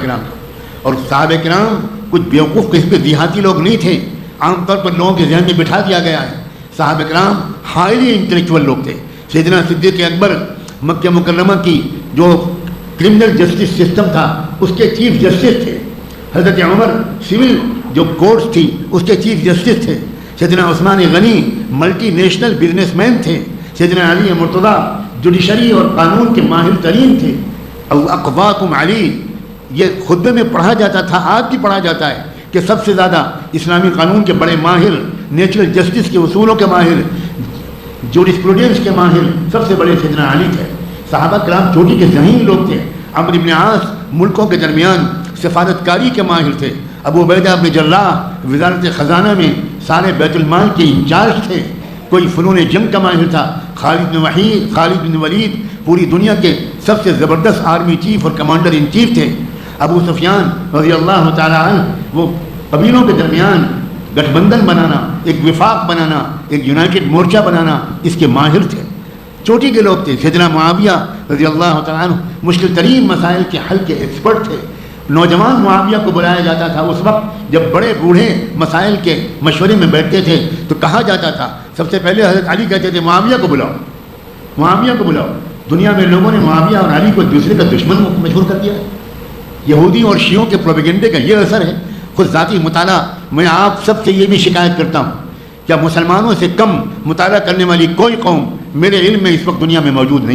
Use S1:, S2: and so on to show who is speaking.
S1: کرام. اور صحابہ کرام کچھ بیوقوف قسم کے دیہاتی لوگ نہیں تھے، عام طور پر لوگوں کے ذہن میں بٹھا دیا گیا ہے. صحابہ کرام ہائیلی انٹلیکچوئل لوگ تھے. سیدنا صدیق اکبر مکہ مکرمہ کی جو کرمنل جسٹس سسٹم تھا اس کے چیف جسٹس تھے. حضرت عمر سول جو کورٹس تھی اس کے چیف جسٹس تھے. سیدنا عثمان غنی ملٹی نیشنل بزنس مین تھے. سیدنا علی مرتضیٰ جوڈیشری اور قانون کے ماہر ترین تھے. اقواکم علی، یہ خطبے میں پڑھا جاتا تھا، آج بھی پڑھا جاتا ہے کہ سب سے زیادہ اسلامی قانون کے بڑے ماہر، نیچرل جسٹس کے اصولوں کے ماہر، جوریسپروڈنس کے ماہر سب سے بڑے سیدنا علی تھے. صحابہ کرام چوٹی کے ذہین لوگ تھے. عمرو بن عاص ملکوں کے درمیان سفارت کاری کے ماہر تھے. ابو عبیدہ بن جراح وزارت خزانہ میں سارے بیت المال کے انچارج تھے. کوئی فنون جنگ کا ماہر تھا. خالد بن ولید پوری دنیا کے سب سے زبردست آرمی چیف اور کمانڈر ان چیف تھے. ابو سفیان رضی اللہ تعالیٰ عنہ وہ قبیلوں کے درمیان گٹھ بندھن بنانا، ایک وفاق بنانا، ایک یونائٹڈ مورچہ بنانا، اس کے ماہر تھے. چوٹی کے لوگ تھے. سیدنا معاویہ رضی اللہ تعالیٰ عنہ مشکل ترین مسائل کے حل کے ایکسپرٹ تھے. نوجوان معاویہ کو بلایا جاتا تھا اس وقت جب بڑے بوڑھے مسائل کے مشورے میں بیٹھتے تھے تو کہا جاتا تھا، سب سے پہلے حضرت علی کہتے تھے معاویہ کو بلاؤ، معاویہ کو بلاؤ. دنیا میں لوگوں نے معاویہ اور علی کو دوسرے کا دشمن مشہور کر دیا ہے. یہودیوں اور شیعوں کے پروپیگنڈے کا یہ اثر ہے. خود ذاتی مطالعہ، میں آپ سب سے یہ بھی شکایت کرتا ہوں کیا مسلمانوں سے کم مطالعہ کرنے والی کوئی قوم میرے علم میں اس وقت دنیا میں موجود نہیں.